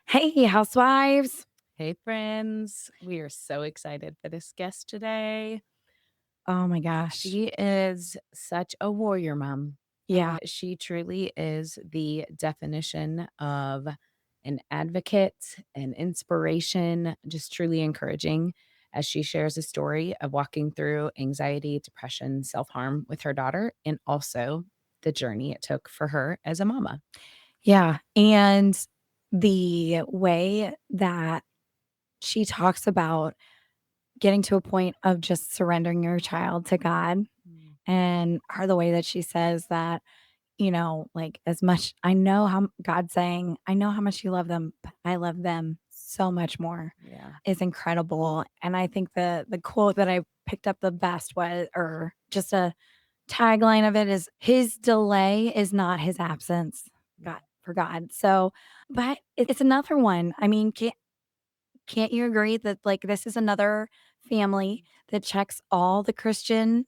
Hey, housewives. Hey, friends. We are so excited for this guest today. Oh my gosh. She is such a warrior mom. Yeah. She truly is the definition of an advocate, an inspiration, just truly encouraging as she shares a story of walking through anxiety, depression, self harm with her daughter, and also the journey it took for her as a mama. Yeah. And the way that she talks about getting to a point of just surrendering your child to God Mm. and her the way that she says that, like as much I know how God saying, I know how much you love them, but I love them so much more Yeah. is incredible. And I think the quote that I picked up the best was or just a tagline of it is his delay is not his absence. God for God. So, but it's another one. I mean, can't you agree that like this is another family that checks all the Christian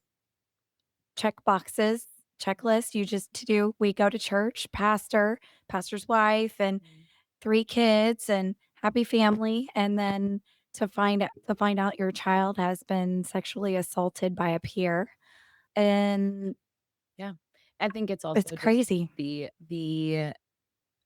check boxes, checklist you just to do we go to church, pastor's wife and Mhm. 3 kids and happy family and then to find out your child has been sexually assaulted by a peer and Yeah. I think it's it's also just crazy. the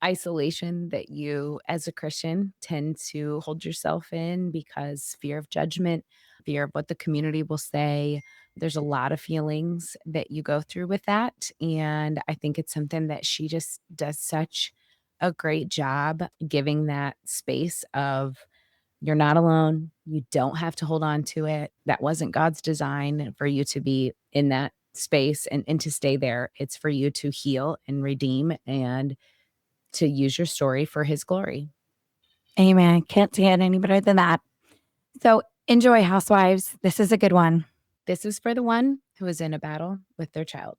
isolation that you as a Christian tend to hold yourself in because fear of judgment, fear of what the community will say. There's a lot of feelings that you go through with that. And I think it's something that she just does such a great job giving that space of you're not alone. You don't have to hold on to it. That wasn't God's design for you to be in that space and to stay there. It's for you to heal and redeem and to use your story for his glory. Amen. Can't say it any better than that. So enjoy, housewives. This is a good one. This is for the one who is in a battle with their child.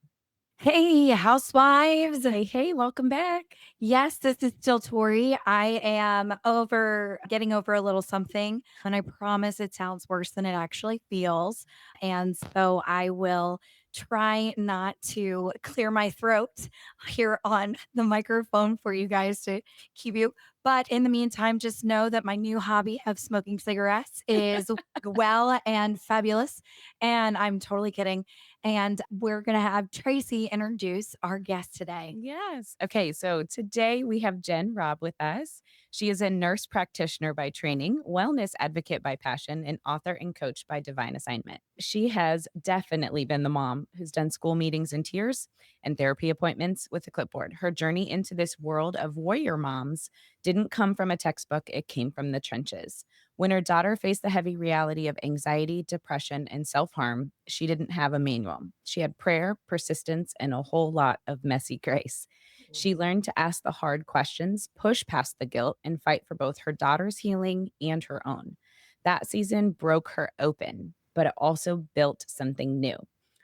Hey, housewives. Hey, hey, welcome back. Yes, this is still Tori. I am getting over a little something, and I promise it sounds worse than it actually feels. And so I will try not to clear my throat here on the microphone for you guys to keep you. But in the meantime, just know that my new hobby of smoking cigarettes is well and fabulous. And I'm totally kidding. And we're going to have Tracy introduce our guest today. Yes. Okay. So today we have Jenn Robb with us. She is a nurse practitioner by training, wellness advocate by passion, and author and coach by divine assignment. She has definitely been the mom who's done school meetings in tears and therapy appointments with a clipboard. Her journey into this world of warrior moms didn't come from a textbook, it came from the trenches. When her daughter faced the heavy reality of anxiety, depression, and self harm, she didn't have a manual. She had prayer, persistence, and a whole lot of messy grace. She learned to ask the hard questions, push past the guilt, and fight for both her daughter's healing and her own. That season broke her open, but it also built something new,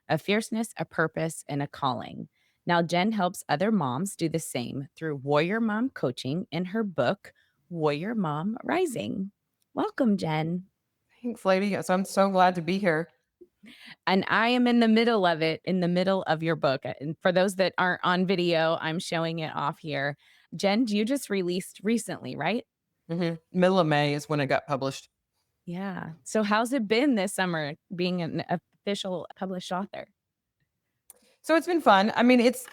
a fierceness, a purpose, and a calling. Now, Jen helps other moms do the same through Warrior Mom coaching in her book, Warrior Mom Rising. Welcome, Jen. Thanks, lady. So I'm so glad to be here. And I am in the middle of it, in the middle of your book. And for those that aren't on video, I'm showing it off here. Jen, you just released recently, right? Middle of May is when it got published. Yeah. So how's it been this summer being an official published author? So it's been fun. I mean, it's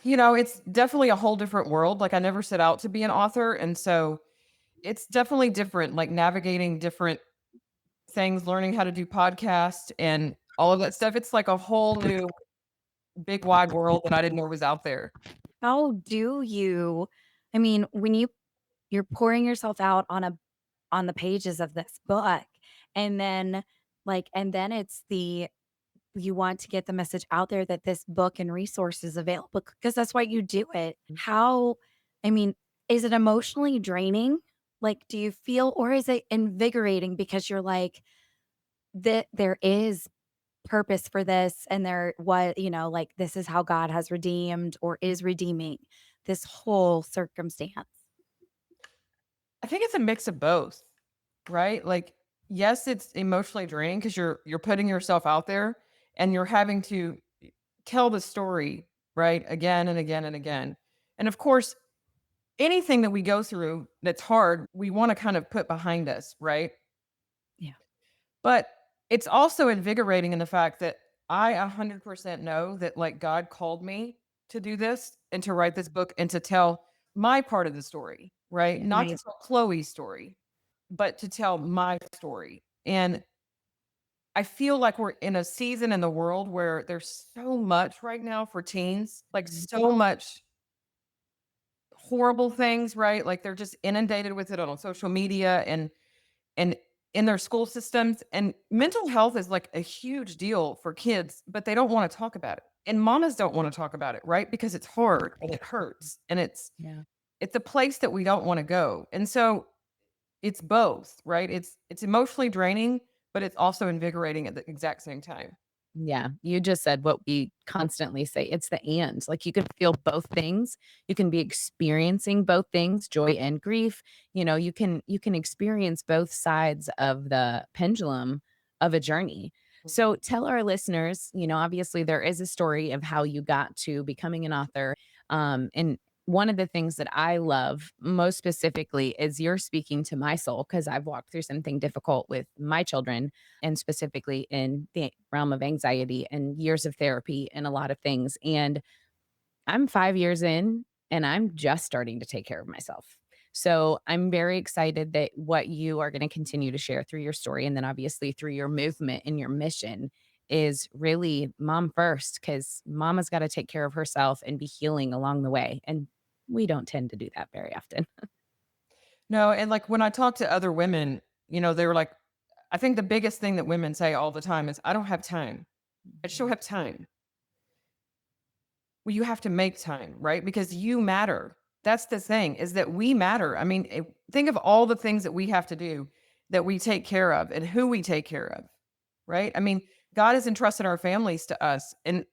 definitely a whole different world. Like I never set out to be an author. And so it's definitely different, like navigating different things, learning how to do podcasts and all of that stuff. It's like a whole new big wide world that I didn't know was out there. How do you I mean, when you're pouring yourself out on the pages of this book, and then, and then it's you want to get the message out there that this book and resources available because that's why you do it. How I mean, is it emotionally draining? Like, do you feel or is it invigorating because you're like, that there is purpose for this and there what like this is how God has redeemed or is redeeming this whole circumstance. I think it's a mix of both, right? Like, yes, it's emotionally draining because you're putting yourself out there and you're having to tell the story, right? Again and again and again. And of course, anything that we go through that's hard, we want to kind of put behind us, right? Yeah. But it's also invigorating in the fact that I 100% know that like God called me to do this and to write this book and to tell my part of the story, right? Yeah. Not to Right. tell Chloe's story, but to tell my story. And I feel like we're in a season in the world where there's so much right now for teens, like Mhm. so much horrible things, right? Like they're just inundated with it on social media and in their school systems. And mental health is like a huge deal for kids, but they don't want to talk about it. And mamas don't want to talk about it, right? Because it's hard and it hurts and Yeah. it's a place that we don't want to go. And so it's both, right? It's emotionally draining, but it's also invigorating at the exact same time. Yeah, you just said what we constantly say. It's the and. Like you can feel both things. You can be experiencing both things, joy and grief. You can experience both sides of the pendulum of a journey. So tell our listeners, obviously there is a story of how you got to becoming an author. And one of the things that I love most specifically is you're speaking to my soul because I've walked through something difficult with my children and specifically in the realm of anxiety and years of therapy and a lot of things. And I'm 5 years in and I'm just starting to take care of myself. So I'm very excited that what you are going to continue to share through your story and then obviously through your movement and your mission is really mom first because mama's got to take care of herself and be healing along the way. And we don't tend to do that very often. No, and like when I talk to other women, they were like, I think the biggest thing that women say all the time is, I don't have time. I just don't have time. Well, you have to make time, right? Because you matter. That's the thing is that we matter. I mean, think of all the things that we have to do that we take care of and who we take care of, right? I mean, God has entrusted our families to us and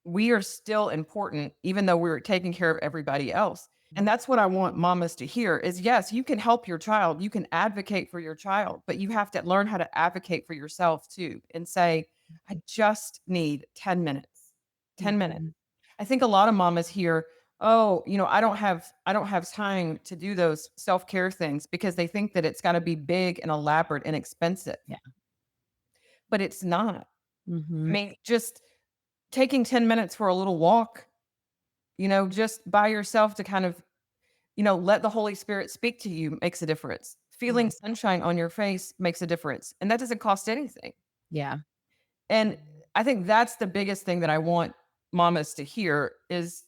we are still important even though we're taking care of everybody else. And that's what I want mamas to hear is yes, you can help your child, you can advocate for your child, but you have to learn how to advocate for yourself too and say, I just need 10 minutes. 10 minutes. Mhm. I think a lot of mamas hear, "Oh, I don't have time to do those self-care things," because they think that it's gotta be big and elaborate and expensive, Yeah. but it's not. I Hmm. mean, just taking 10 minutes for a little walk, just by yourself to kind of, let the Holy Spirit speak to you makes a difference. Feeling sunshine on your face makes a difference, and that doesn't cost anything. Yeah. And I think that's the biggest thing that I want mamas to hear is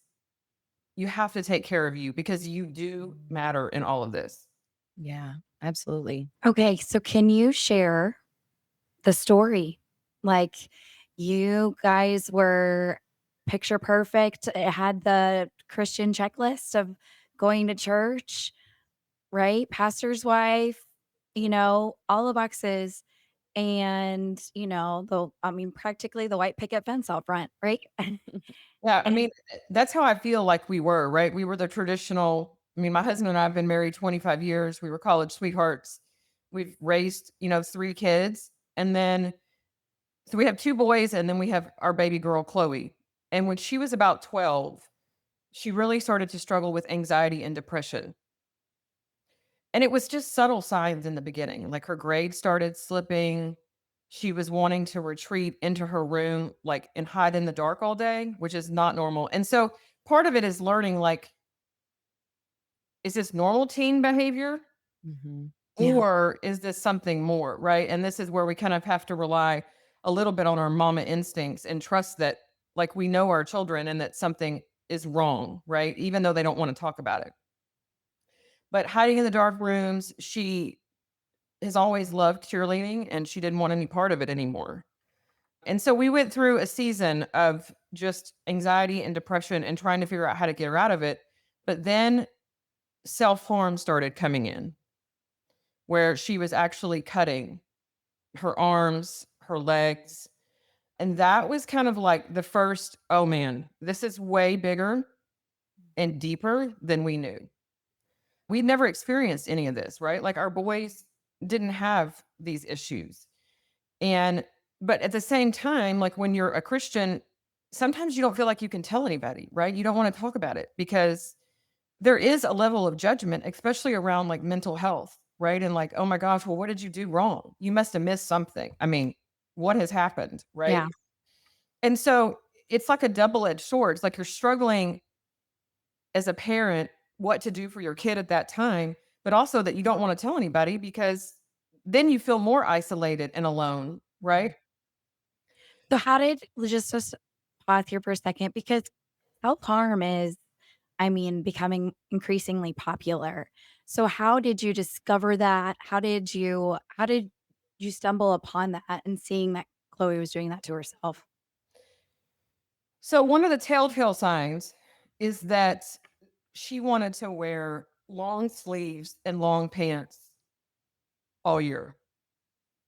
you have to take care of you because you do matter in all of this. Yeah. Absolutely. Okay, so can you share the story? Like, you guys were picture perfect. It had the Christian checklist of going to church, right? Pastor's wife, all the boxes. And, practically the white picket fence out front, right? Yeah, I And mean, that's how I feel like we were, right? We were the traditional I mean, my husband and I have been married 25 years. We were college sweethearts. We've raised, 3 kids, and then so we have 2 boys, and then we have our baby girl, Chloe. And when she was about 12, she really started to struggle with anxiety and depression. And it was just subtle signs in the beginning, like her grades started slipping. She was wanting to retreat into her room, like, and hide in the dark all day, which is not normal. And so part of it is learning, like, is this normal teen behavior Mhm. yeah, or is this something more? Right. And this is where we kind of have to rely a little bit on our mama instincts and trust that, like, we know our children and that something is wrong. Right. Even though they don't want to talk about it. But hiding in the dark rooms, she has always loved cheerleading and she didn't want any part of it anymore. And so we went through a season of just anxiety and depression and trying to figure out how to get her out of it. But then self harm started coming in where she was actually cutting her arms, her legs. And that was kind of like the first, oh man, this is way bigger and deeper than we knew. We'd never experienced any of this, right? Like our boys didn't have these issues. And but at the same time, like when you're a Christian, sometimes you don't feel like you can tell anybody, right? You don't want to talk about it because there is a level of judgment, especially around like mental health, right? And like, oh my gosh, well, what did you do wrong? You must have missed something. I mean, what has happened, right? Yeah. And so it's like a double-edged sword. It's like you're struggling as a parent what to do for your kid at that time, but also that you don't want to tell anybody because then you feel more isolated and alone, right? So how did let's just pause here for a second because self-harm is, I mean, becoming increasingly popular. So how did you discover that? How did you stumble upon that and seeing that Chloe was doing that to herself? So one of the telltale signs is that she wanted to wear long sleeves and long pants all year.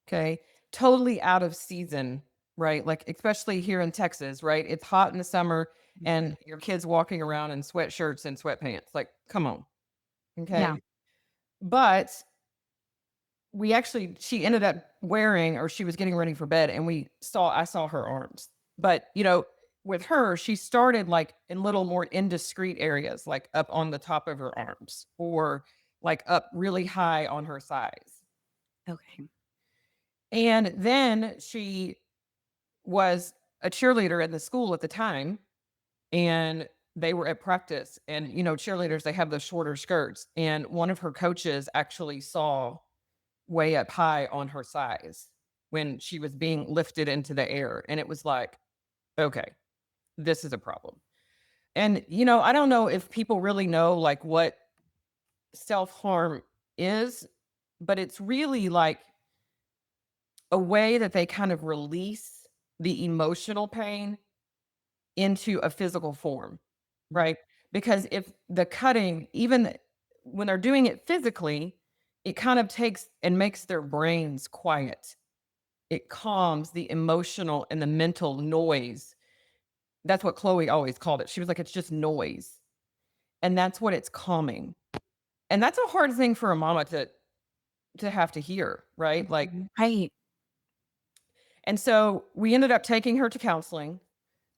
Okay. Totally out of season, right? Like, especially here in Texas, right? It's hot in the summer and your kids walking around in sweatshirts and sweatpants. Like, come on. Yeah. Okay. But she ended up wearing, or she was getting ready for bed, and I saw her arms. But, with her, she started like in little more indiscreet areas, like up on the top of her arms or like up really high on her thighs. Okay. And then she was a cheerleader in the school at the time, and they were at practice. And, cheerleaders, they have those shorter skirts. And one of her coaches actually saw way up high on her thighs when she was being lifted into the air. And it was like, okay, this is a problem. And, I don't know if people really know like what self harm is, but it's really like a way that they kind of release the emotional pain into a physical form, right? Because if the cutting, even when they're doing it physically, it kind of takes and makes their brains quiet. It calms the emotional and the mental noise. That's what Chloe always called it. She was like, it's just noise. And that's what it's calming. And that's a hard thing for a mama to have to hear, right? Like, Mhm. Right. and so we ended up taking her to counseling.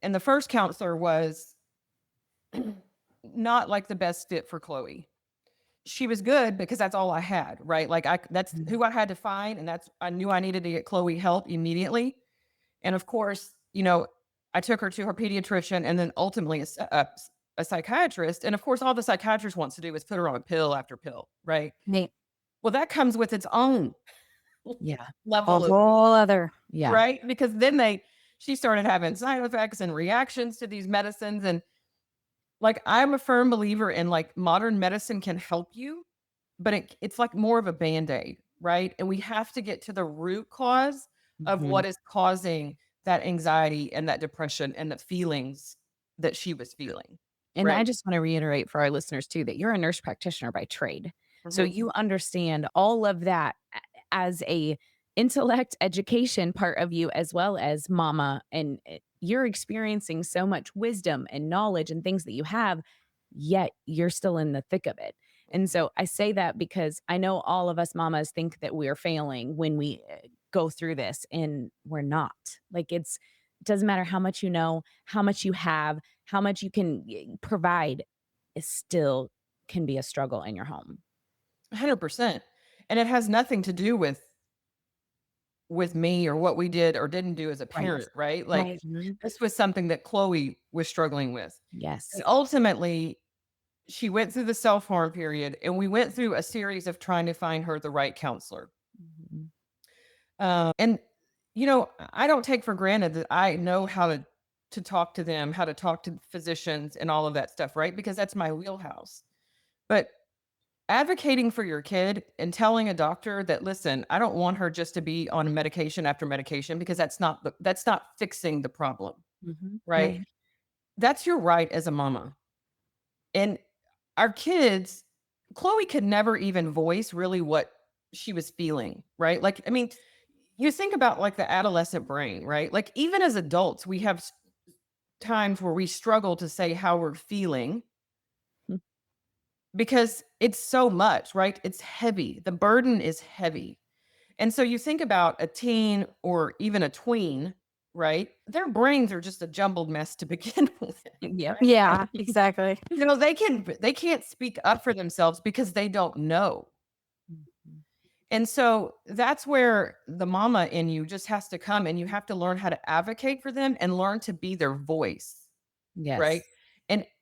And the first counselor was not like the best fit for Chloe. She was good because that's all I had, right? Like that's Mhm. who I had to find, and I knew I needed to get Chloe help immediately. And of course, I took her to her pediatrician and then ultimately a psychiatrist. And of course, all the psychiatrist wants to do is put her on pill after pill, right? Right. Well, that comes with its own Yeah. A level of, whole other Yeah. right? Because then she started having side effects and reactions to these medicines. And like, I'm a firm believer in like modern medicine can help you, but it's like more of a band-aid, right? And we have to get to the root cause of Mhm. what is causing that anxiety and that depression and the feelings that she was feeling, And I right? just want to reiterate for our listeners too that you're a nurse practitioner by trade. So Mhm. you understand all of that as a intellect education part of you as well as mama, and you're experiencing so much wisdom and knowledge and things that you have, yet you're still in the thick of it. And so I say that because I know all of us mamas think that we're failing when we go through this, and we're not. Like, it doesn't matter how much you know, how much you have, how much you can provide, is still can be a struggle in your home. 100%. And it has nothing to do with me or what we did or didn't do as a right. parent, right? Like, Right. Mhm. this was something that Chloe was struggling with. And Yes. ultimately, she went through the self-harm period, and we went through a series of trying to find her the right counselor. Mhm. And I don't take for granted that I know how to talk to them, how to talk to physicians and all of that stuff, right? Because that's my wheelhouse. But advocating for your kid and telling a doctor that, listen, I don't want her just to be on medication after medication because that's not fixing the problem, Mhm. right? Right. That's your right as a mama. And our kids, Chloe could never even voice really what she was feeling, right? Like, I mean, you think about like the adolescent brain, right? Like, even as adults, we have times where we struggle to say how we're feeling Mm. because it's so much, right? It's heavy. The burden is heavy. And so you think about a teen or even a tween. right? Their brains are just a jumbled mess to begin with, Yep. right? Yeah, exactly. They can't speak up for themselves because they don't know. Mhm. And so that's where the mama in you just has to come, and you have to learn how to advocate for them and learn to be their voice, right? Yes.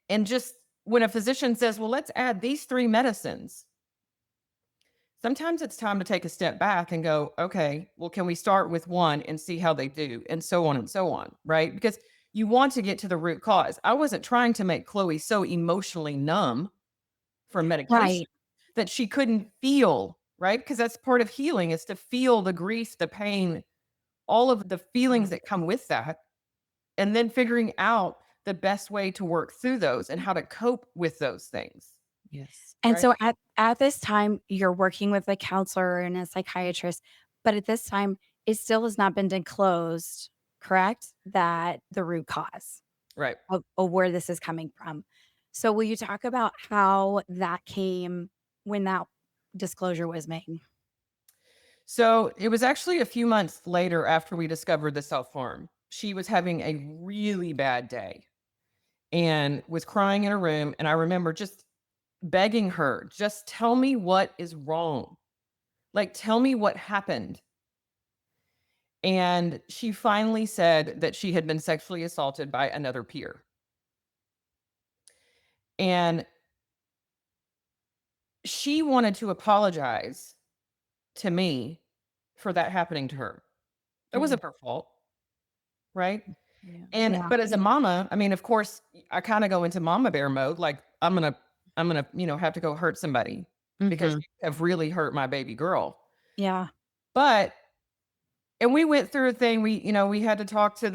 And just when a physician says, "Well, let's add these 3 medicines." Sometimes it's time to take a step back and go, "Okay, well, can we start with 1 and see how they do?" And so on, right? Because you want to get to the root cause. I wasn't trying to make Chloe so emotionally numb from medication Right. that she couldn't feel, right? Because that's part of healing is to feel the grief, the pain, all of the feelings that come with that, and then figuring out the best way to work through those and how to cope with those things, Yes. And right? so at this time, you're working with a counselor and a psychiatrist, but at this time, it still has not been disclosed, correct? That the root cause Right. of where this is coming from. So will you talk about how that came when that disclosure was made? So it was actually a few months later after we discovered the self harm. She was having a really bad day and was crying in her room. And I remember just begging her, just tell me what is wrong. Like, tell me what happened. And she finally said that she had been sexually assaulted by another peer. And she wanted to apologize to me for that happening to her. It Mm, wasn't her fault, right? Yeah. And yeah, but as a mama, I mean, of course, I kind of go into mama bear mode, like I'm gonna have to go hurt somebody because mhm, you have really hurt my baby girl. yeah, But and we went through a thing. We had to talk to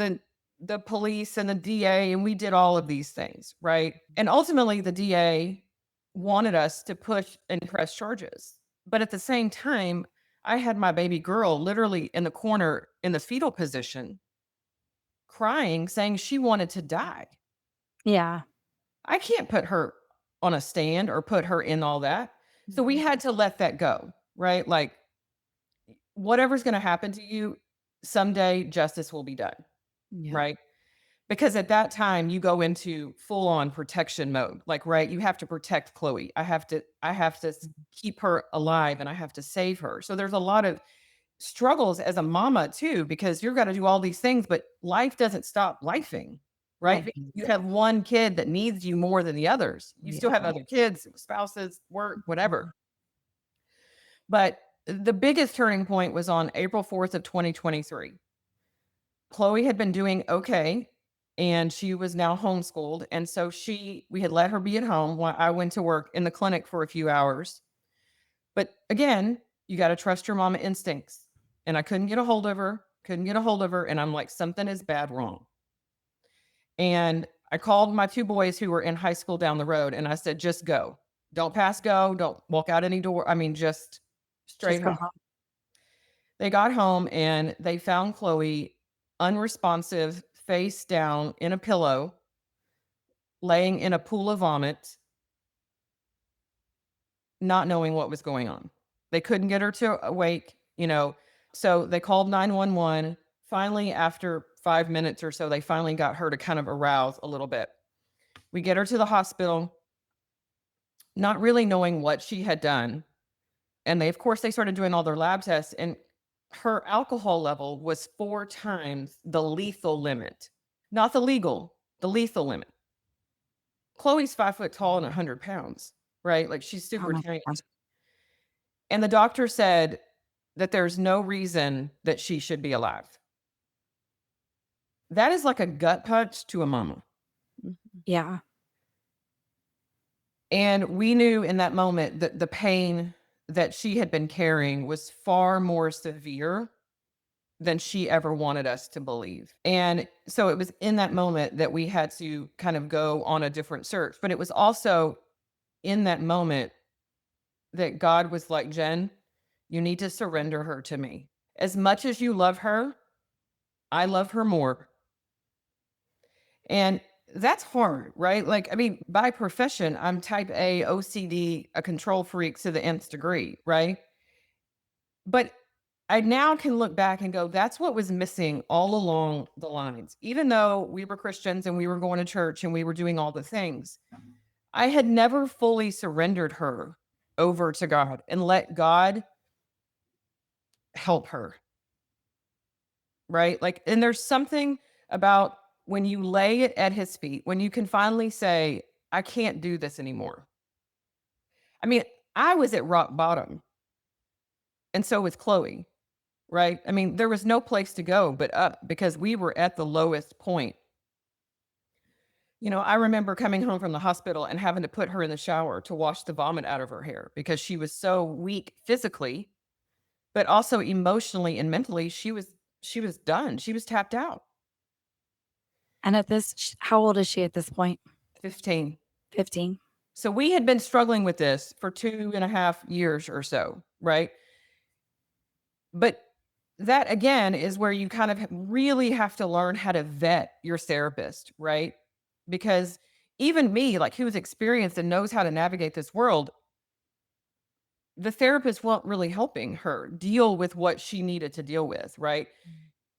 the police and the DA, and we did all of these things, right? And ultimately, the DA wanted us to push and press charges. But at the same time, I had my baby girl literally in the corner in the fetal position, crying, saying she wanted to die. yeah, I can't put her on a stand or put her in all that. So we Mhm. had to let that go, right? Like whatever's going to happen to you, someday justice will be done, Yep. right? Because at that time you go into full on protection mode. Like, right, you have to protect Chloe. I have to keep her alive and I have to save her. So there's a lot of struggles as a mama too, because you've got to do all these things, but life doesn't stop lifing, right? Because Mhm. you have one kid that needs you more than the others. You still have Yeah. other kids, spouses, work, whatever. But the biggest turning point was on April 4th of 2023. Chloe had been doing okay and she was now homeschooled. And so we had let her be at home while I went to work in the clinic for a few hours. But again, you got to trust your mama instincts. And I couldn't get a hold of her, couldn't get a hold of her. And I'm like, something is bad wrong. And I called my 2 boys who were in high school down the road and I said, just go. Don't pass go. Don't walk out any door. I mean, just straight just go home. home. They got home and they found Chloe unresponsive, face down in a pillow, laying in a pool of vomit, not knowing what was going on. They couldn't get her to awake. So they called 911. Finally, after 5 minutes or so, they finally got her to kind of arouse a little bit. We get her to the hospital, not really knowing what she had done. And of course, they started doing all their lab tests, and her alcohol level was 4 times the lethal limit, not the legal, the lethal limit. Chloe's 5 foot tall and 100 pounds, right? Like she's Oh super my tiny. god. And the doctor said that there's no reason that she should be alive. That is like a gut punch to a mama. Mhm. Yeah, And we knew in that moment that the pain that she had been carrying was far more severe than she ever wanted us to believe. And so it was in that moment that we had to kind of go on a different search. But it was also in that moment that God was like, Jen, you need to surrender her to me. As much as you love her, I love her more. And that's hard, right? Like, I mean, by profession, I'm type A, OCD, a control freak to the nth degree, right? But I now can look back and go, that's what was missing all along the lines. Even though we were Christians and we were going to church and we were doing all the things, I had never fully surrendered her over to God and let God help her. Right? Like, and there's something about when you lay it at his feet, when you can finally say, I can't do this anymore. I mean, I was at rock bottom, and so was Chloe, right? I mean, there was no place to go but up because we were at the lowest point. I remember coming home from the hospital and having to put her in the shower to wash the vomit out of her hair because she was so weak physically, but also emotionally and mentally, she was done. She was tapped out. And at this how old is she at this point? 15. 15? So we had been struggling with this for 2.5 years or so, right? But that again is where you kind of really have to learn how to vet your therapist, right? Because even me, like who's experienced and knows how to navigate this world, the therapist wasn't really helping her deal with what she needed to deal with, right?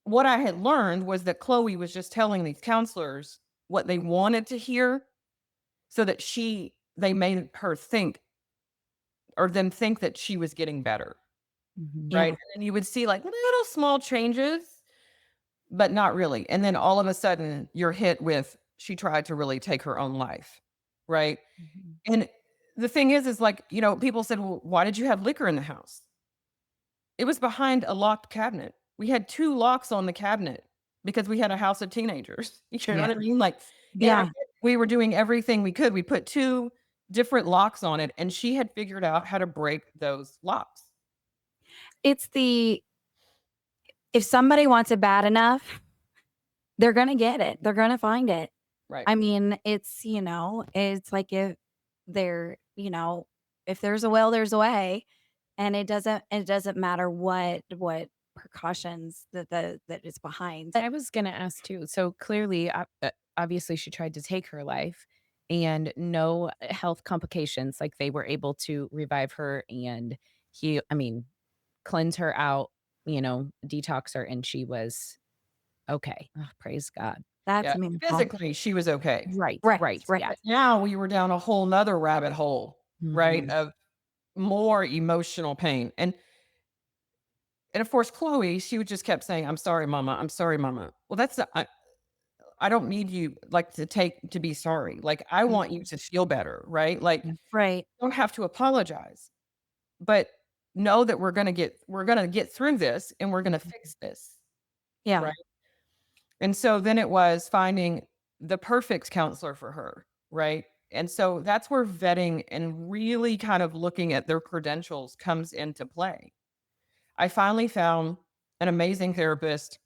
What I had learned was that Chloe was just telling these counselors what they wanted to hear so that they made her think or them think that she was getting better, Mhm. right? Yeah. And then you would see like little small changes, but not really. And then all of a sudden you're hit with she tried to really take her own life, right? Mhm. And the thing is like, people said, well, why did you have liquor in the house? It was behind a locked cabinet. We had two locks on the cabinet because we had a house of teenagers. You know Yeah. what I mean? Like, and Yeah. we were doing everything we could. We put two different locks on it, and she had figured out how to break those locks. It's the if somebody wants it bad enough, they're gonna get it. They're gonna find it. Right. I mean, it's like if there, if there's a will, there's a way, and it doesn't matter what precautions that is behind. I was gonna ask too. So clearly, obviously, she tried to take her life, and no health complications. Like they were able to revive her and he, I mean, cleanse her out. Detox her, and she was okay. Oh, praise God. That's Yeah. a miracle. Physically, she was okay. Right. Right, Right. right. Yeah. But now we were down a whole nother rabbit hole, right? Mhm. Of more emotional pain. And of course, Chloe, she would just kept saying, I'm sorry, mama. I'm sorry, mama. Well, I don't need you like to be sorry. Like I want you Mhm. to feel better, right? Like Yeah. Right. you don't have to apologize, but know that we're gonna get through this and we're gonna fix this. Yeah. Right. And so then it was finding the perfect counselor for her, right? And so that's where vetting and really kind of looking at their credentials comes into play. I finally found an amazing therapist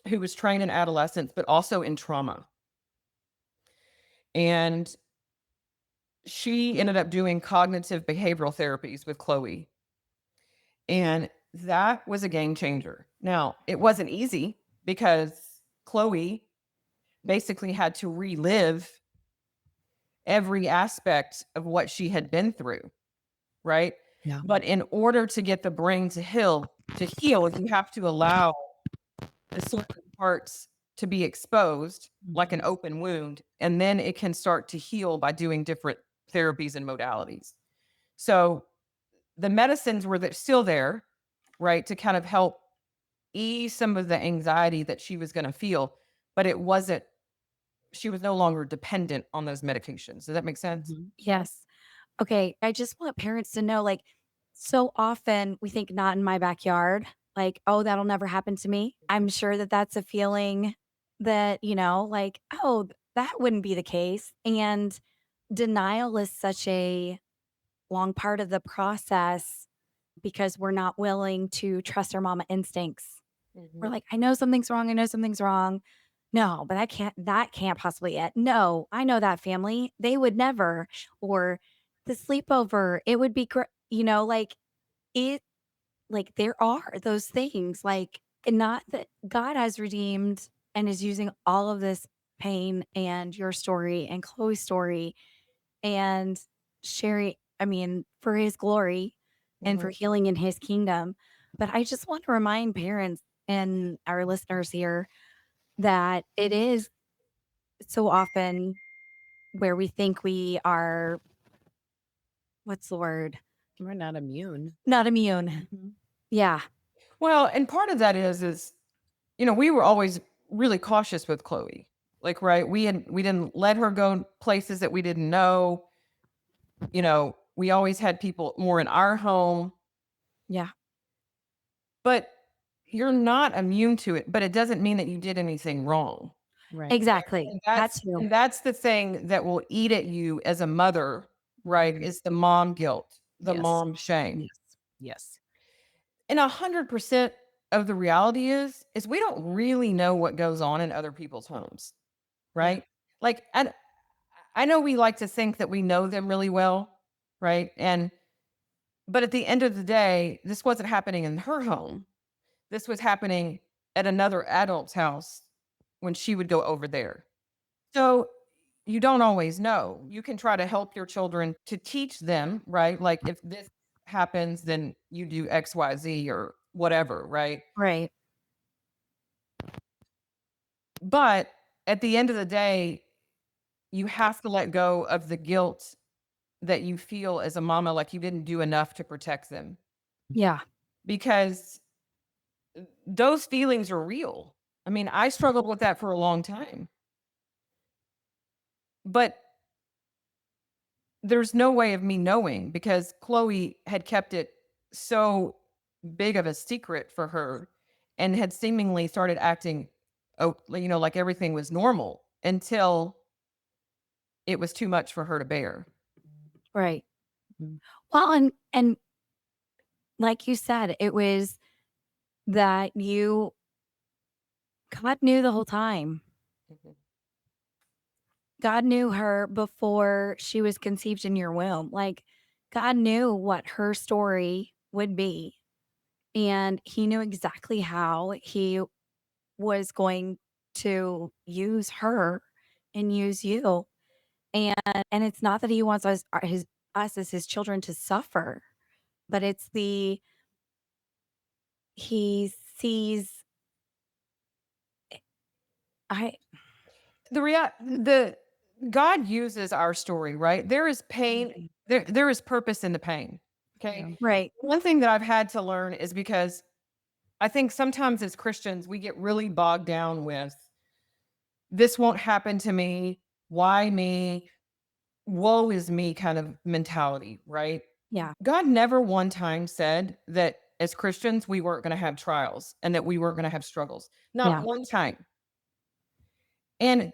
who was trained in adolescence, but also in trauma. And she ended up doing cognitive behavioral therapies with Chloe. And that was a game changer. Now, it wasn't easy because Chloe basically had to relive every aspect of what she had been through, right? Yeah. But in order to get the brain to heal, you have to allow the certain parts to be exposed like an Mhm. open wound, and then it can start to heal by doing different therapies and modalities. So the medicines were still there, right, to kind of help ease some of the anxiety that she was going to feel, but it wasn't. She was no longer dependent on those medications. Does that make sense? Mhm. Yes. Okay, I just want parents to know, like, so often we think not in my backyard, like, "Oh, that'll never happen to me." I'm sure that that's a feeling that, like, "Oh, that wouldn't be the case." And denial is such a long part of the process because we're not willing to trust our mama instincts. We're Mhm. like, "I know something's wrong. I know something's wrong. No, but that can't possibly it. No, I know that family. They would never." Or the sleepover, it would be like it like there are those things like and not that God has redeemed and is using all of this pain and your story and Chloe's story and Sherry, I mean, for his glory and for Mhm. healing in his kingdom. But I just want to remind parents and our listeners here that it is so often where we think we are, what's the word? We're not immune. Not immune. Mhm. Yeah. Well, and part of that is, we were always really cautious with Chloe. Like, right, we didn't let her go places that we didn't know. We always had people more in our home, Yeah. but you're not immune to it, but it doesn't mean that you did anything wrong. Right. Exactly. And That that's too. and that's the thing that will eat at you as a mother, right? Mhm. Is the mom guilt, the Yes. mom shame. Yes. Yes. And 100% of the reality is we don't really know what goes on in other people's homes, Yeah. right? Like, I know we like to think that we know them really well, right? But at the end of the day, this wasn't happening in her home. This was happening at another adult's house when she would go over there. So you don't always know. You can try to help your children to teach them, right? Like, if this happens, then you do XYZ or whatever, right? Right. But at the end of the day, you have to let go of the guilt that you feel as a mama, like you didn't do enough to protect them, Yeah. because those feelings are real. I mean, I struggled with that for a long time, but there's no way of me knowing because Chloe had kept it so big of a secret for her and had seemingly started acting, oh, like everything was normal until it was too much for her to bear. Right. Mhm. Well, and like you said, it was that you God knew the whole time. Mhm. God knew her before she was conceived in your womb. Like, God knew what her story would be, and he knew exactly how he was going to use her and use you. And it's not that he wants us as his children to suffer, but it's he sees I The God uses our story, right? There is pain, Mhm. there is purpose in the pain. Okay. Yeah. right. One thing that I've had to learn is because I think sometimes as Christians, we get really bogged down with this won't happen to me. Why me? Woe is me kind of mentality, right? Yeah. God never one time said that as Christians, we weren't going to have trials and that we weren't going to have struggles. Not Yeah. one time. And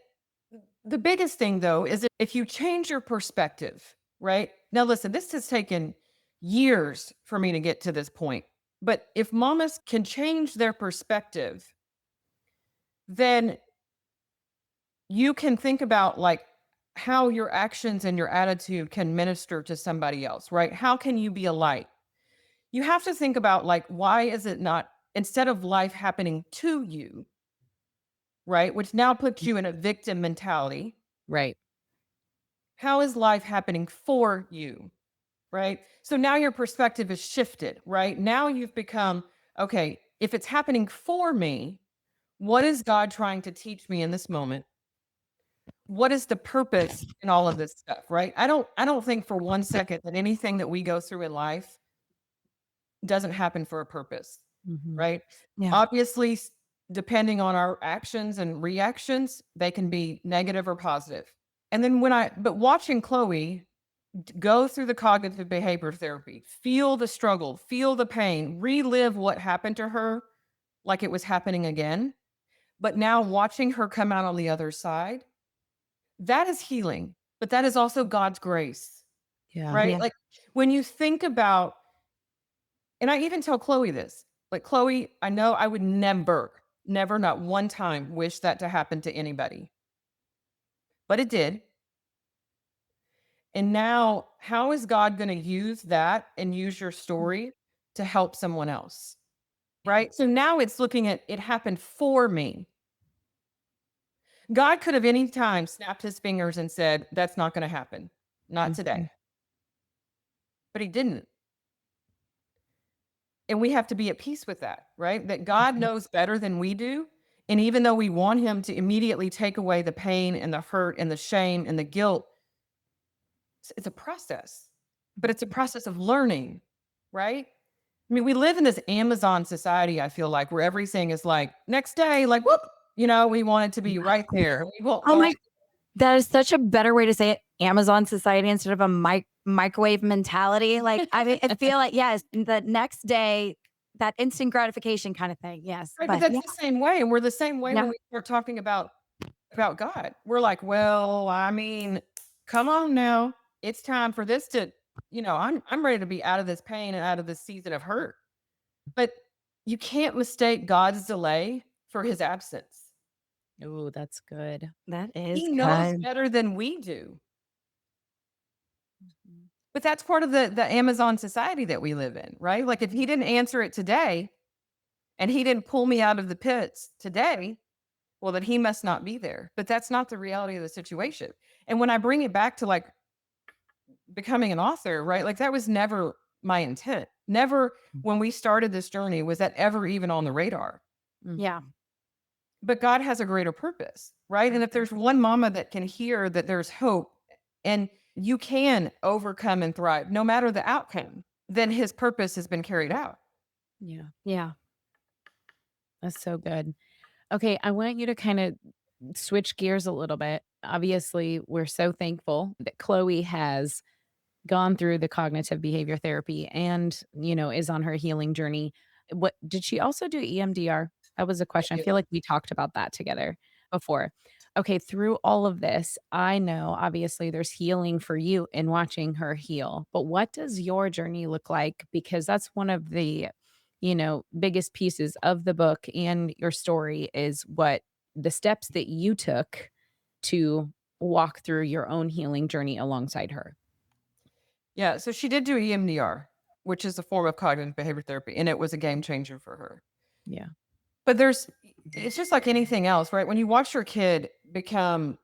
the biggest thing, though, is that if you change your perspective, right? Now, listen, this has taken years for me to get to this point. But if mamas can change their perspective, then you can think about like how your actions and your attitude can minister to somebody else, right? How can you be a light? You have to think about like, why is it not, instead of life happening to you, right? Which now puts you in a victim mentality. Right. How is life happening for you? Right. So now your perspective is shifted, right? Now you've become, okay, if it's happening for me, what is God trying to teach me in this moment? What is the purpose in all of this stuff, right? I don't think for one second that anything that we go through in life doesn't happen for a purpose, Mhm. right? Yeah. Obviously, depending on our actions and reactions, they can be negative or positive. And then but watching Chloe go through the cognitive behavior therapy, feel the struggle, feel the pain, relive what happened to her like it was happening again. But now watching her come out on the other side, that is healing, but that is also God's grace, Yeah. right? Yeah. Like when you think about, and I even tell Chloe this, like, Chloe, I know I would never, never, not one time wish that to happen to anybody, but it did. And now, how is God going to use that and use your story to help someone else? Right. So now it's looking at it happened for me. God could have any time snapped his fingers and said, that's not going to happen. Not today. Mhm. But he didn't. And we have to be at peace with that, right? That God knows better than we do. And even though we want him to immediately take away the pain and the hurt and the shame and the guilt, it's a process, but it's a process of learning, right? I mean, we live in this Amazon society, I feel like, where everything is like next day, like, whoop, we want it to be right there. We won't Oh go. my that is such a better way to say it, Amazon society instead of a microwave mentality. Like, I mean, I feel like, yes, the next day, that instant gratification kind of thing. Yes. Right. But But that's yeah, the same way. And we're the same way when yeah, we start talking about God. We're like, well, I mean, come on now. It's time for this to, I'm ready to be out of this pain and out of this season of hurt. But you can't mistake God's delay for his absence. Oh, that's good. that is He knows good. better than we do. Mhm. But that's part of the Amazon society that we live in, right? Like if he didn't answer it today and he didn't pull me out of the pits today, well, then he must not be there. But that's not the reality of the situation. And when I bring it back to like becoming an author, right? Like that was never my intent. Never when we started this journey was that ever even on the radar. Yeah. Mhm. But God has a greater purpose, right? And if there's one mama that can hear that there's hope and you can overcome and thrive no matter the outcome, then his purpose has been carried out. Yeah, Yeah. that's so good. Okay, I want you to kind of switch gears a little bit. Obviously, we're so thankful that Chloe has gone through the cognitive behavior therapy and, is on her healing journey. What did she also do EMDR? That was a question. I feel like we talked about that together before. Okay, through all of this, I know obviously there's healing for you in watching her heal. But what does your journey look like? Because that's one of the, biggest pieces of the book and your story is what the steps that you took to walk through your own healing journey alongside her. Yeah. So she did do EMDR, which is a form of cognitive behavior therapy, and it was a game changer for her. Yeah. But it's just like anything else, right? When you watch your kid become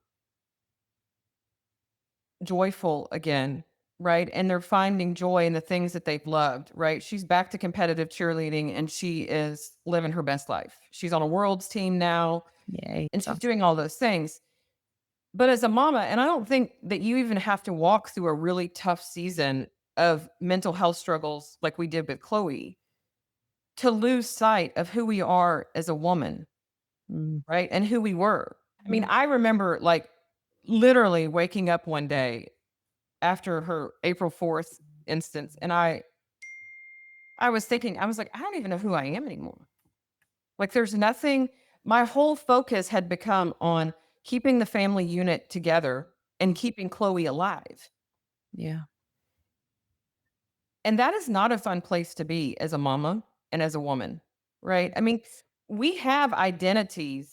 joyful again, right? And they're finding joy in the things that they've loved, right? She's back to competitive cheerleading and she is living her best life. She's on a world's team now Yay. and It's she's awesome. doing all those things. But as a mama, and I don't think that you even have to walk through a really tough season of mental health struggles like we did with Chloe to lose sight of who we are as a woman, Mm, right? And who we were. I mean, I remember like literally waking up one day after her April 4th instance, and I was thinking, I was like, I don't even know who I am anymore. Like there's nothing my whole focus had become on keeping the family unit together and keeping Chloe alive. yeah. And that is not a fun place to be as a mama and as a woman, right? I mean, we have identities.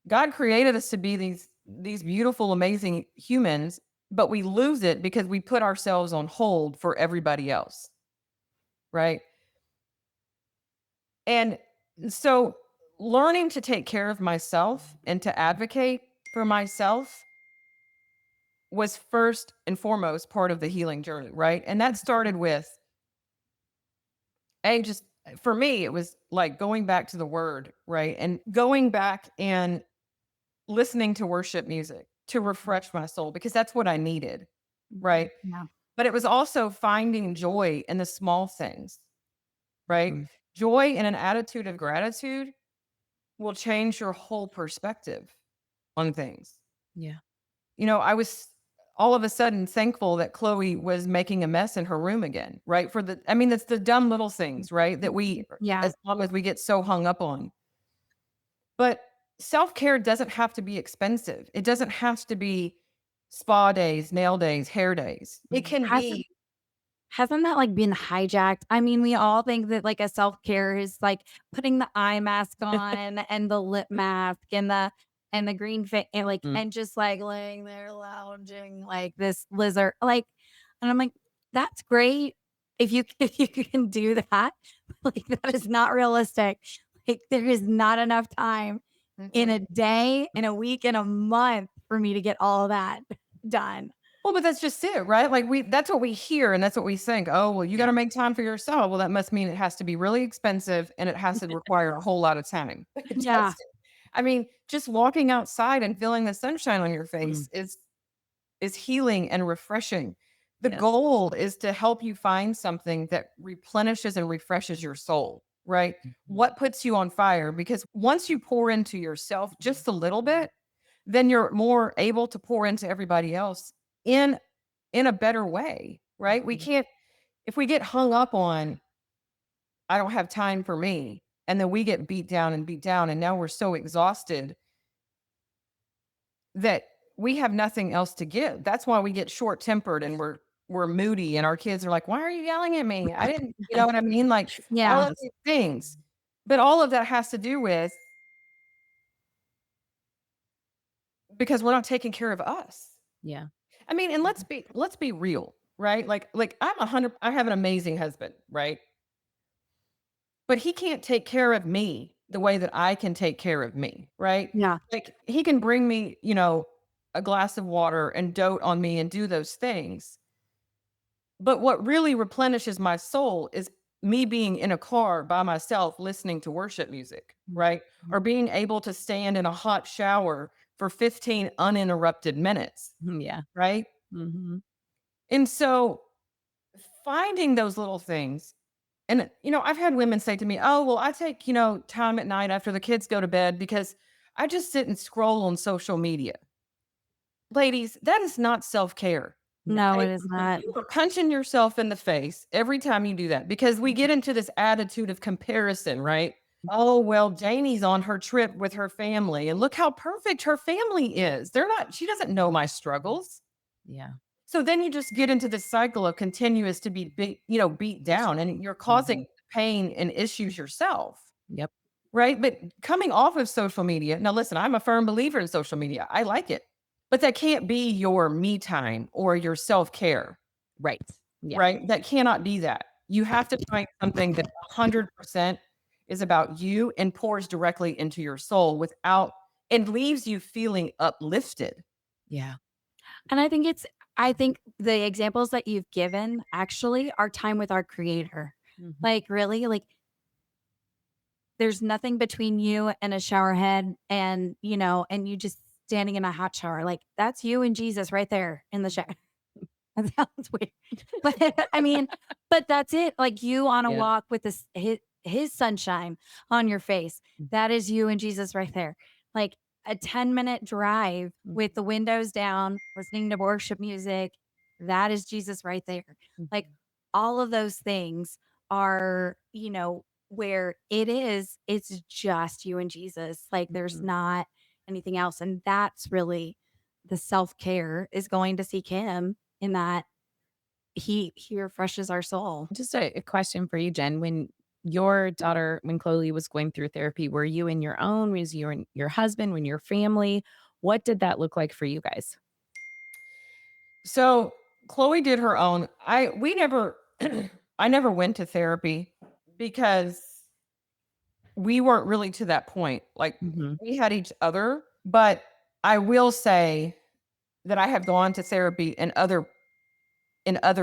God created us to be these beautiful, amazing humans, but we lose it because we put ourselves on hold for everybody else, right? And so learning to take care of myself and to advocate for myself was first and foremost part of the healing journey, right? And that started with just for me, it was like going back to the word, right? And going back and listening to worship music to refresh my soul because that's what I needed, right? Yeah. But it was also finding joy in the small things, right? Mm, Joy and an attitude of gratitude will change your whole perspective on things. yeah. I was all of a sudden thankful that Chloe was making a mess in her room again, right? I mean, that's the dumb little things, right? That we, Yeah. as long as we get so hung up on. But self care doesn't have to be expensive. It doesn't have to be spa days, nail days, hair days. It can Hasn't be. hasn't that, like, been hijacked? I mean, we all think that, like, a self-care is, like, putting the eye mask on and the lip mask and the green and, like, Mm, and just, like, laying there lounging like this lizard, like and I'm like, "That's great if you if you can do that." Like, that is not realistic. Like, there is not enough time in Mhm. a day, in a week, in a month for me to get all of that done. Well, but that's just it, right? Like that's what we hear and that's what we think. Oh, well, you got Yeah. to make time for yourself. Well, that must mean it has to be really expensive and it has to require a whole lot of time. It Yeah. doesn't. I mean, just walking outside and feeling the sunshine on your Mm, face is healing and refreshing. The yes. goal is to help you find something that replenishes and refreshes your soul, right? Mhm. What puts you on fire? Because once you pour into yourself just a little bit, then you're more able to pour into everybody else in in a better way, right? We Mhm. can't if we get hung up on I don't have time for me and then we get beat down and now we're so exhausted that we have nothing else to give. That's why we get short-tempered and we're moody and our kids are like, "Why are you yelling at me? I didn't," you know what I mean? Like all Yeah. of Yes. these things. But all of that has to do with because we're not taking care of us. Yeah. I mean, and Mhm. let's be real, right? Like I have an amazing husband, right? But he can't take care of me the way that I can take care of me, right? Yeah. Like he can bring me, a glass of water and dote on me and do those things. But what really replenishes my soul is me being in a car by myself listening to worship music, right? Mhm. Or being able to stand in a hot shower for 15 uninterrupted minutes, Yeah. right? Mhm. And so finding those little things, and I've had women say to me, "Oh, well, I take, time at night after the kids go to bed because I just sit and scroll on social media." Ladies, that is not self-care. No. No, Okay? it is not. You are punching yourself in the face every time you do that because we get into this attitude of comparison, right? Oh, well, Janie's on her trip with her family and look how perfect her family is. She doesn't know my struggles. Yeah. So then you just get into this cycle of continuous to be beat down and you're Mhm. causing pain and issues yourself. Yep. Right. But coming off of social media, now listen, I'm a firm believer in social media. I like it, but that can't be your me time or your self care. Right. Yeah. Right. That cannot be that. You have to find something that 100% is about you and pours directly into your soul without and leaves you feeling uplifted. Yeah. And I think the examples that you've given actually are time with our creator. Mhm. Like, really, like, there's nothing between you and a shower head and, and you just standing in a hot shower. Like, that's you and Jesus right there in the shower. That sounds weird. But I mean, but that's it. Like you on a Yeah. walk with his sunshine on your face. That is you and Jesus right there. Like a 10-minute drive Mhm. with the windows down, listening to worship music. That is Jesus right there. Like Mhm. all of those things are, where it's just you and Jesus. Like there's Mhm. not anything else. And that's really the self-care is going to seek him in that he refreshes our soul. Just a question for you, Jen. When your daughter, when Chloe was going through therapy, were you in your own? Was you and your husband? When your family? What did that look like for you guys? So Chloe did her own. We never I never went to therapy because we weren't really to that point. Like Mhm. we had each other, but I will say that I have gone to therapy in other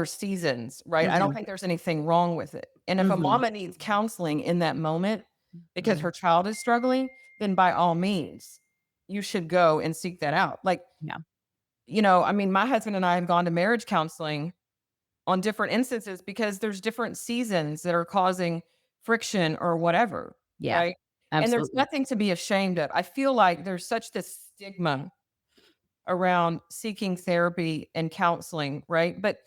seasons, right? I don't Mhm. think there's anything wrong with it. And if a Mhm. mama needs counseling in that moment because Mhm. her child is struggling, then by all means, you should go and seek that out. Like, Yeah. I mean, my husband and I have gone to marriage counseling on different instances because there's different seasons that are causing friction or whatever, Yeah. right? And there's Absolutely. nothing to be ashamed of. I feel like there's such this stigma around seeking therapy and counseling, right? But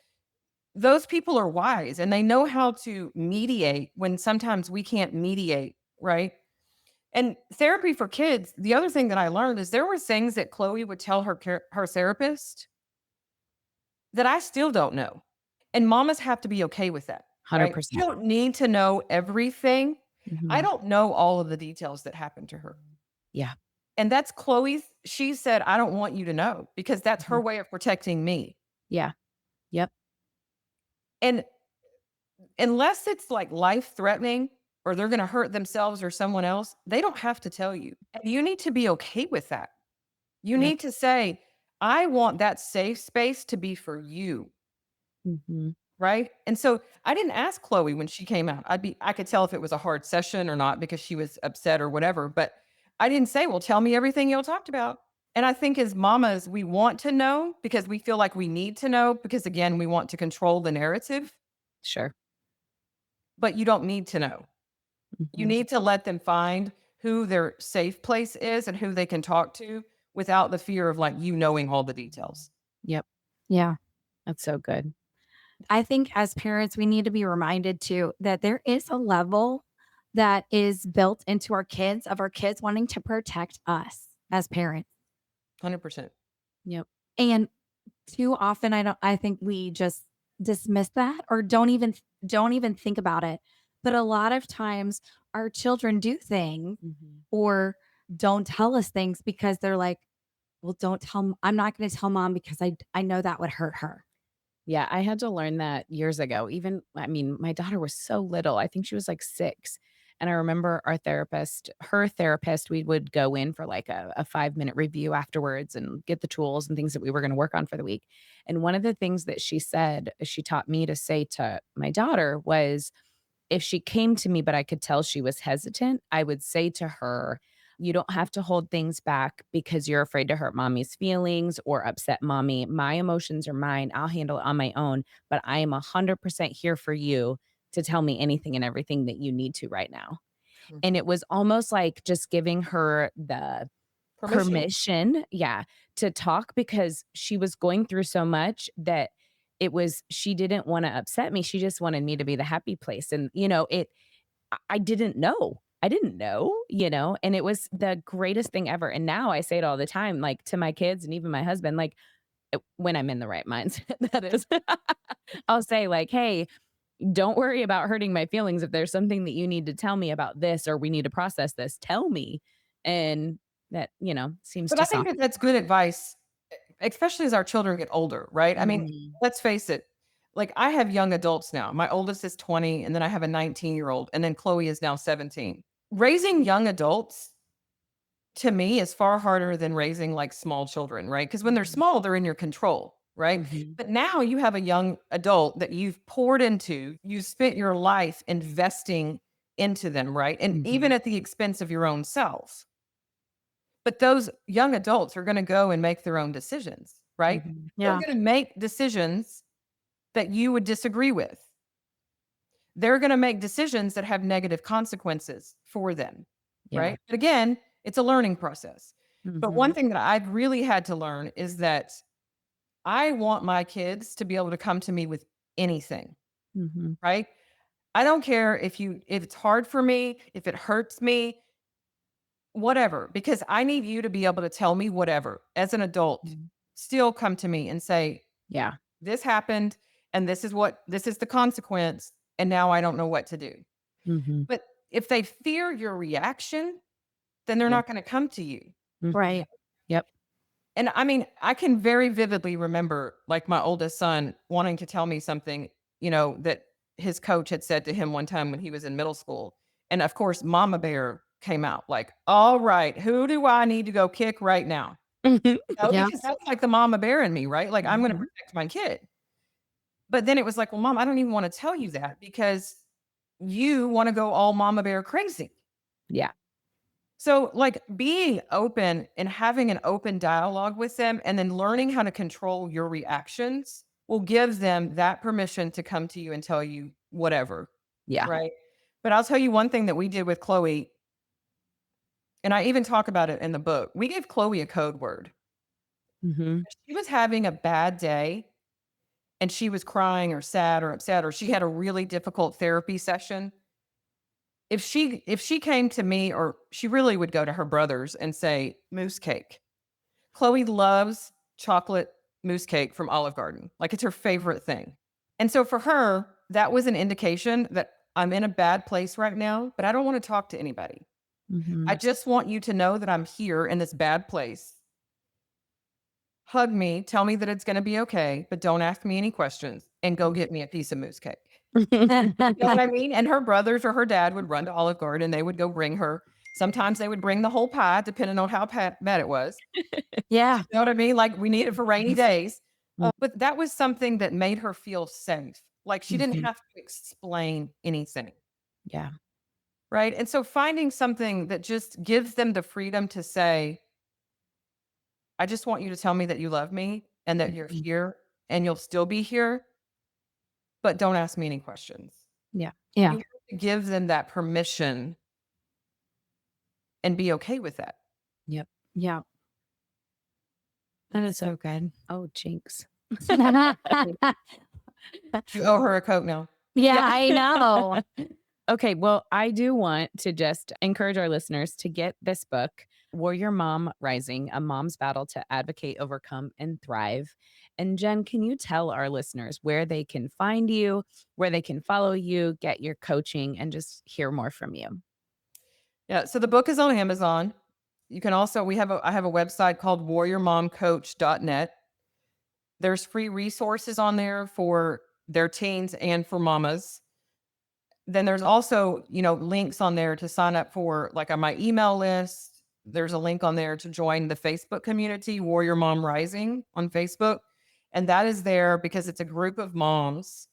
those people are wise and they know how to mediate when sometimes we can't mediate, right? And therapy for kids, the other thing that I learned is there were things that Chloe would tell her therapist that I still don't know. And mamas have to be okay with that, right? You 100%. don't need to know everything. I Mhm. don't know all of the details that happened to her. Yeah. And that's Chloe's. She said, I don't want you to know because that's her Mhm. way of protecting me. Yeah. Yep. And unless it's like life threatening or they're going to hurt themselves or someone else, they don't have to tell you. And you need to be okay with that. You Yep. need to say, I want that safe space to be for you. Mhm. Right? And so I didn't ask Chloe when she came out. I could tell if it was a hard session or not because she was upset or whatever, but I didn't say, "Well, tell me everything y'all talked about." And I think as mamas, we want to know because we feel like we need to know because again, we want to control the narrative, Sure. but you don't need to know. You Mhm. need to let them find who their safe place is and who they can talk to without the fear of like you knowing all the details. Yep. Yeah. That's so good. I think as parents, we need to be reminded too that there is a level that is built into our kids wanting to protect us as parents. 100%. Yep. And too often I think we just dismiss that or don't even think about it. But a lot of times our children do things Mhm. or don't tell us things because they're like, well, don't tell I'm not going to tell mom because I know that would hurt her. Yeah, I had to learn that years ago. Even I mean, my daughter was so little. I think she was like 6. And I remember her therapist, we would go in for like a 5-minute review afterwards and get the tools and things that we were going to work on for the week. And one of the things that she said, she taught me to say to my daughter was, if she came to me, but I could tell she was hesitant, I would say to her, "You don't have to hold things back because you're afraid to hurt mommy's feelings or upset mommy. My emotions are mine. I'll handle it on my own, but I am 100% here for you to tell me anything and everything that you need to right now." And Mhm. it was almost like just giving her the Permission. permission, yeah, to talk because she was going through so much that she didn't wanna upset me, she just wanted me to be the happy place, and, I didn't know. I didn't know, and it was the greatest thing ever, and now I say it all the time, like, to my kids and even my husband, like, when I'm in the right mindset, that is. I'll say, like, "Hey, don't worry about hurting my feelings. If there's something that you need to tell me about this or we need to process this, tell me." And that, seems But to I think that soften. that's good advice, especially as our children get older, right? I mean, Mhm. let's face it, like I have young adults now. My oldest is 20, and then I have a 19-year-old, and then Chloe is now 17. Raising young adults to me is far harder than raising like small children, right? Because when they're Mhm. small, they're in your control, right? Mhm. But now you have a young adult that you've poured into, you spent your life investing into them, right? And even Mhm. at the expense of your own self. But those young adults are gonna go and make their own decisions, right? Mhm. They're Yeah. gonna make decisions that you would disagree with. They're gonna make decisions that have negative consequences for them, Yeah. right? But again, it's a learning process. But one Mhm. thing that I've really had to learn is that I want my kids to be able to come to me with anything, Mhm. right? I don't care if it's hard for me, if it hurts me, whatever, because I need you to be able to tell me whatever as an adult. Mhm. Still come to me and say, Yeah. "This happened and this is the consequence and now I don't know what to do." Mhm. But if they fear your reaction, then they're Yeah. not going to come to you. Mhm. Right. Yep. And I mean, I can very vividly remember like my oldest son wanting to tell me something, that his coach had said to him one time when he was in middle school. And of course, Mama Bear came out like, "All right, who do I need to go kick right now?" Yeah. Because that's like the Mama Bear in me, right? Like I'm going to Mhm. protect my kid. But then it was like, "Well, mom, I don't even want to tell you that because you want to go all Mama Bear crazy." Yeah. So, like, being open and having an open dialogue with them and then learning how to control your reactions will give them that permission to come to you and tell you whatever, Yeah. right? But I'll tell you one thing that we did with Chloe, and I even talk about it in the book. We gave Chloe a code word. Mhm. She was having a bad day and she was crying or sad or upset, or she had a really difficult therapy session. If she came to me, or she really would go to her brothers and say, "Mousse cake." Chloe loves chocolate mousse cake from Olive Garden. Like, it's her favorite thing. And so for her, that was an indication that I'm in a bad place right now, but I don't want to talk to anybody. I Mhm. just want you to know that I'm here in this bad place. Hug me, tell me that it's going to be okay, but don't ask me any questions and go get me a piece of mousse cake. You know what I mean? And her brothers or her dad would run to Olive Garden and they would go bring her Sometimes they would bring the whole pie, depending on how bad it was. Yeah. You know what I mean? Like, we need it for rainy days. Mm, But that was something that made her feel safe. Like, she didn't mhm. have to explain anything, Yeah. right? And so finding something that just gives them the freedom to say, "I just want you to tell me that you love me and that you're Mhm. here and you'll still be here, but don't ask me any questions." Yeah. Yeah. You have to give them that permission and be okay with that. Yep. Yeah. That is So so good. Oh, jinx. You owe her a Coke now. Yeah, Yeah. I know. Okay, well, I do want to just encourage our listeners to get this book, Warrior Mom Rising: A Mom's Battle to Advocate, Overcome, and Thrive. And Jen, can you tell our listeners where they can find you, where they can follow you, get your coaching, and just hear more from you? Yeah, so the book is on Amazon. You can also I have a website called warriormomcoach.net. There's free resources on there for their teens and for mamas. Then there's also, links on there to sign up for like on my email list. There's a link on there to join the Facebook community, Warrior Mom Rising on Facebook. And that is there because it's a group of moms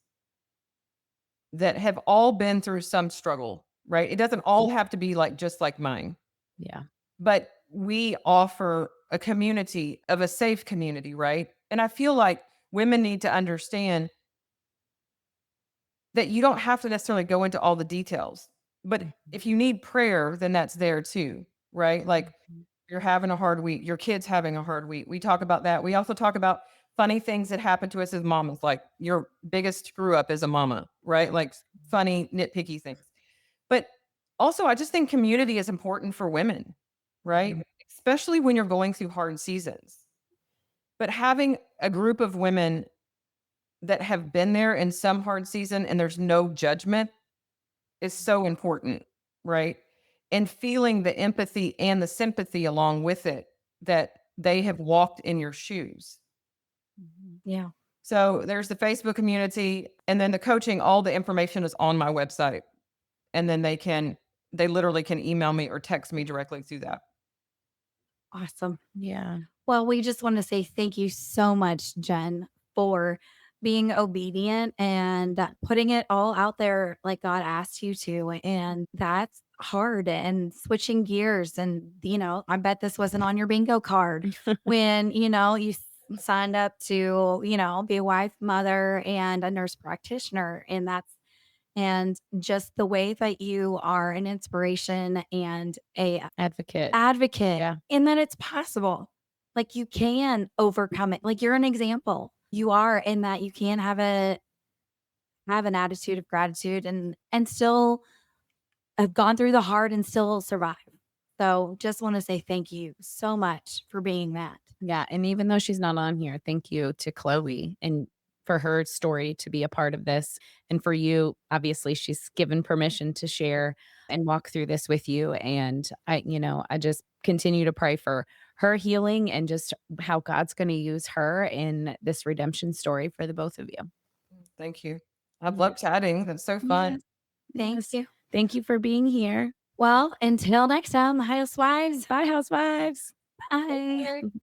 that have all been through some struggle, right? It doesn't all have to be like just like mine, Yeah. but we offer a community of a safe community, right? And I feel like women need to understand that you don't have to necessarily go into all the details, but Mhm. if you need prayer, then that's there too, right? Like, Mhm. you're having a hard week, your kid's having a hard week. We talk about that. We also talk about funny things that happen to us as mamas, like your biggest screw up as a mama, right? Like funny, nitpicky things. But also, I just think community is important for women, right? Mhm. Especially when you're going through hard seasons. But having a group of women that have been there in some hard season and there's no judgment is so important, right? And feeling the empathy and the sympathy along with it, that they have walked in your shoes. Mhm. Yeah. So there's the Facebook community, and then the coaching, all the information is on my website. And then they literally can email me or text me directly through that. Awesome. Yeah. Well, we just want to say thank you so much, Jen, for being obedient and putting it all out there like God asked you to. And that's hard and switching gears. And, I bet this wasn't on your bingo card when, signed up to, be a wife, mother, and a nurse practitioner. And just the way that you are an inspiration and a Advocate. advocate Yeah. and that it's possible. Like, you can overcome it. Like, you're an example. You are in that you can have an attitude of gratitude and still have gone through the hard and still survive. So, just wanna say thank you so much for being that. Yeah, and even though she's not on here, thank you to Chloe and for her story to be a part of this. And for you, obviously, she's given permission to share and walk through this with you. And I just continue to pray for her healing and just how God's going to use her in this redemption story for the both of you. Thank you. I've Yeah. loved chatting. That's so fun. Yes. Thank Yes. you. Thank you for being here. Well, until next time, housewives, Bye, housewives. bye.